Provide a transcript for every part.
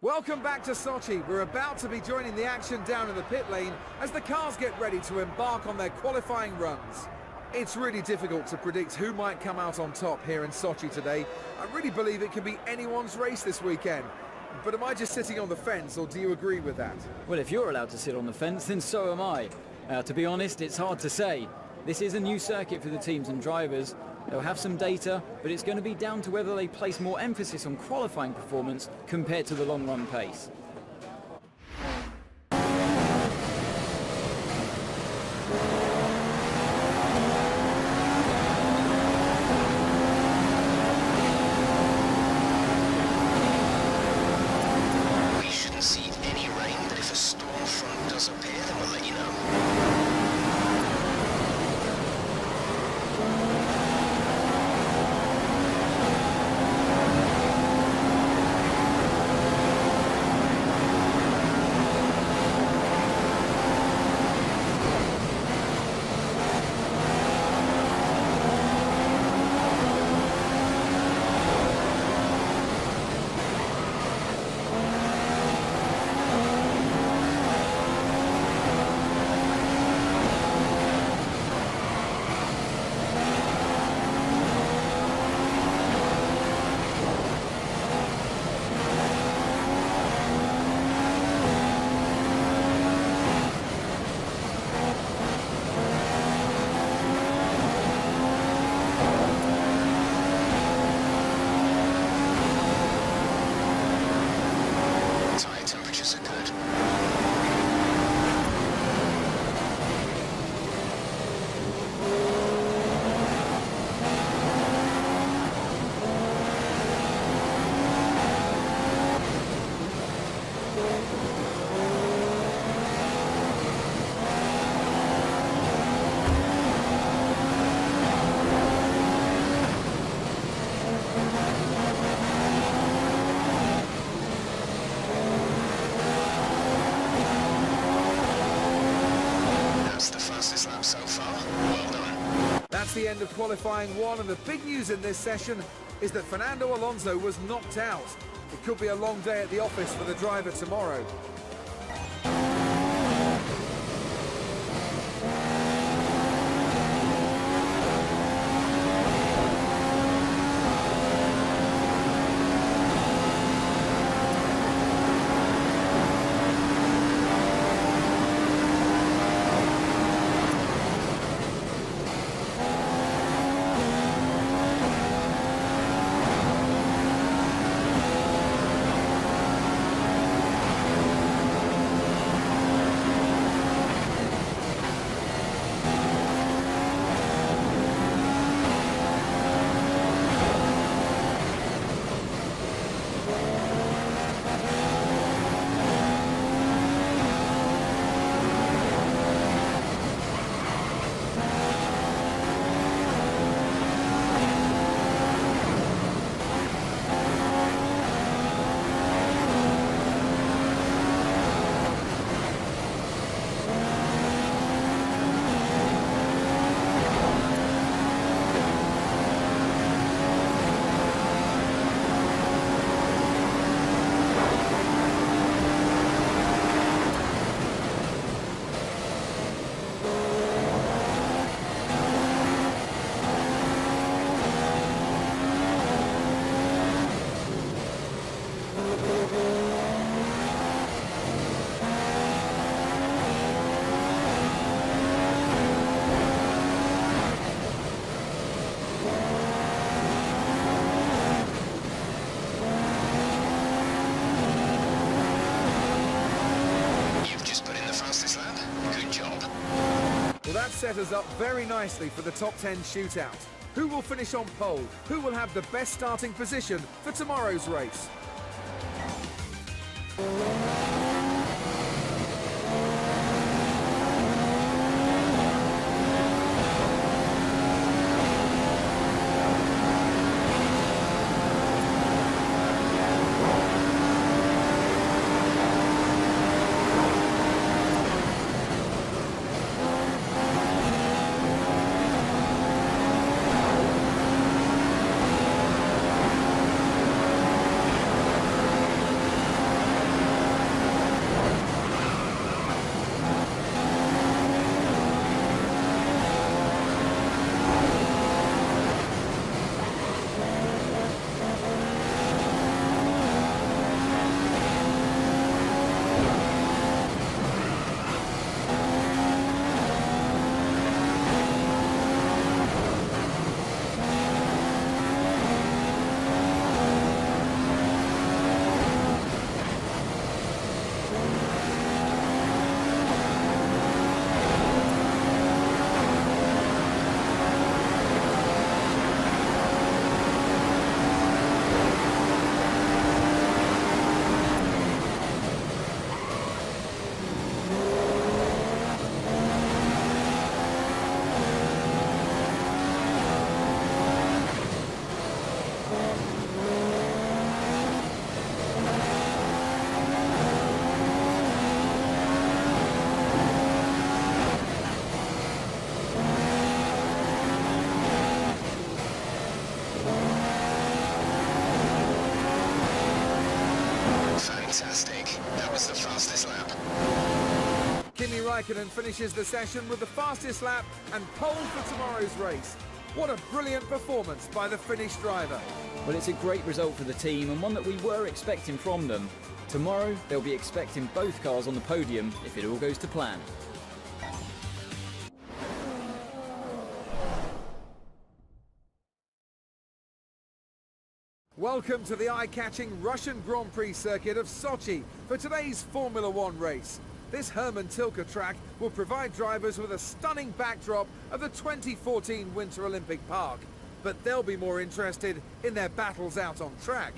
Welcome back to Sochi. We're about to be joining the action down in the pit lane as the cars get ready to embark on their qualifying runs. It's really difficult to predict who might come out on top here in Sochi today. I really believe it can be anyone's race this weekend. But am I just sitting on the fence, or do you agree with that? Well, if you're allowed to sit on the fence, then so am I. To be honest, it's hard to say. This is a new circuit for the teams and drivers. They'll have some data, but it's going to be down to whether they place more emphasis on qualifying performance compared to the long-run pace. We shouldn't see any rain, but if a storm front does appear, then we'll let you know. That's the end of qualifying one, and the big news in this session is that Fernando Alonso was knocked out. It could be a long day at the office for the driver tomorrow. Well, that set us up very nicely for the top 10 shootout. Who will finish on pole? Who will have the best starting position for tomorrow's race? Fantastic. That was the fastest lap. Kimi Raikonen finishes the session with the fastest lap and pole for tomorrow's race. What a brilliant performance by the Finnish driver. Well, it's a great result for the team and one that we were expecting from them. Tomorrow, they'll be expecting both cars on the podium if it all goes to plan. Welcome to the eye-catching Russian Grand Prix circuit of Sochi for today's Formula One race. This Hermann Tilke track will provide drivers with a stunning backdrop of the 2014 Winter Olympic Park, but they'll be more interested in their battles out on track.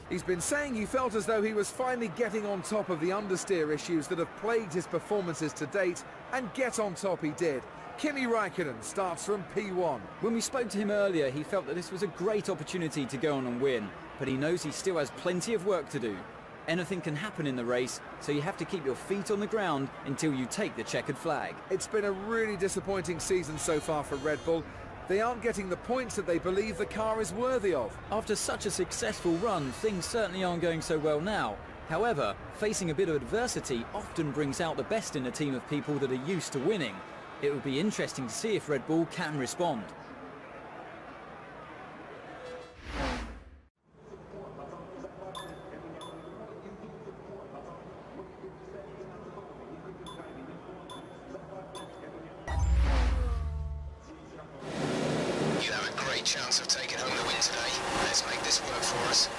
He's been saying he felt as though he was finally getting on top of the understeer issues that have plagued his performances to date, and get on top he did. Kimi Raikkonen starts from P1. When we spoke to him earlier, he felt that this was a great opportunity to go on and win, but he knows he still has plenty of work to do. Anything can happen in the race, so you have to keep your feet on the ground until you take the checkered flag. It's been a really disappointing season so far for Red Bull. They aren't getting the points that they believe the car is worthy of. After such a successful run, things certainly aren't going so well now. However, facing a bit of adversity often brings out the best in a team of people that are used to winning. It would be interesting to see if Red Bull can respond. You have a great chance of taking home the win today. Let's make this work for us.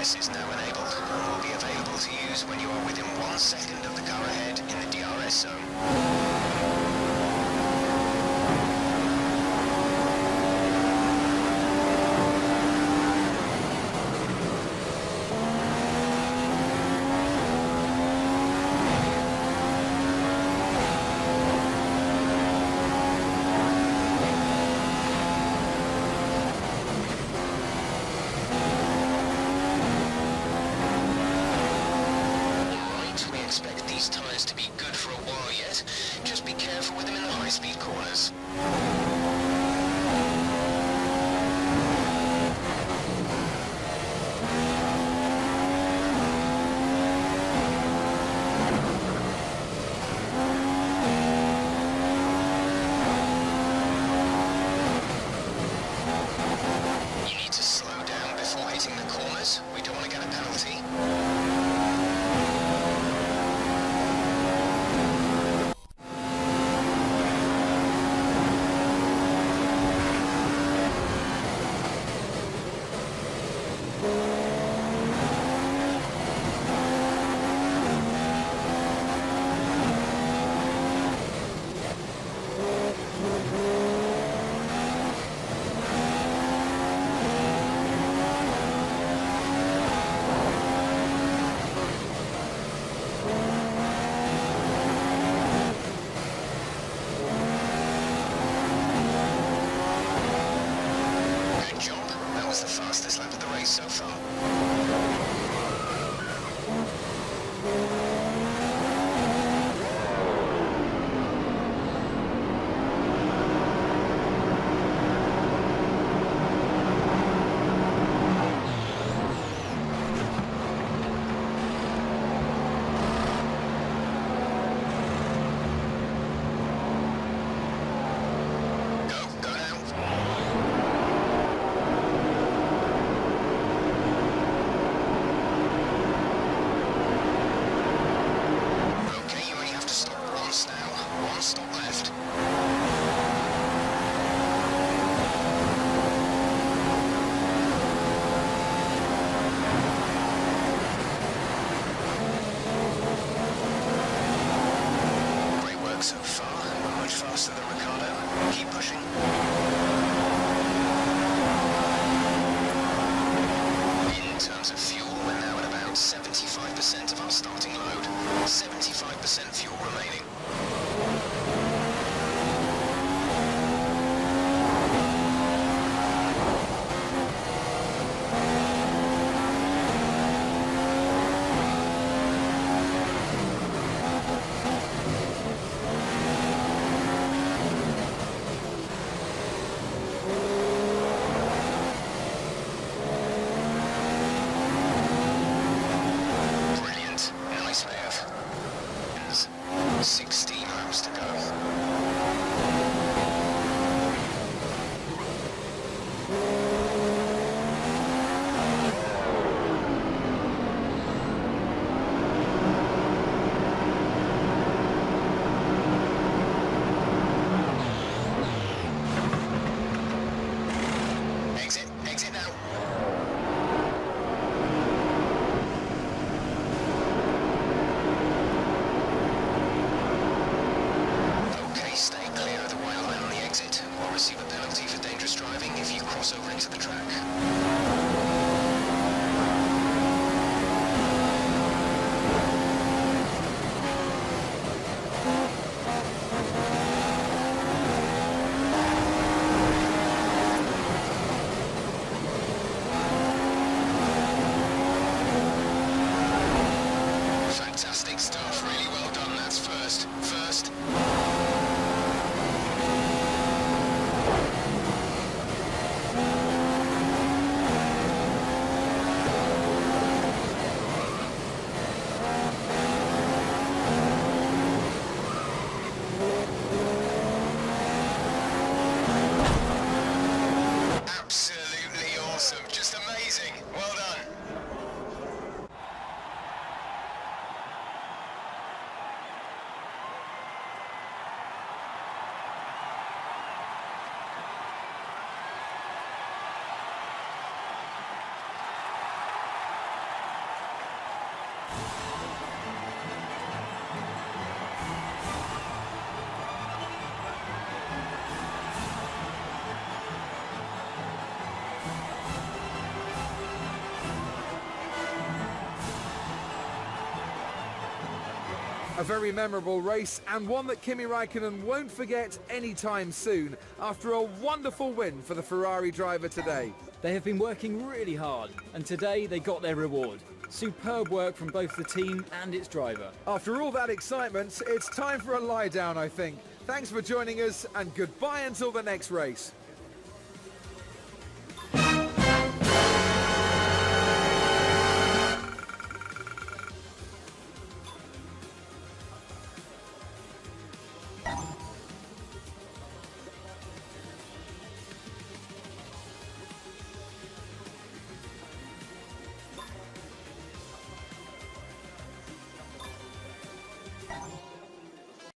DRS is now enabled and will be available to use when you are within 1 second of the car ahead in the DRS zone. A very memorable race, and one that Kimi Raikonen won't forget anytime soon, after a wonderful win for the Ferrari driver today. They have been working really hard, and today they got their reward. Superb work from both the team and its driver. After all that excitement, it's time for a lie down, I think. Thanks for joining us, and goodbye until the next race.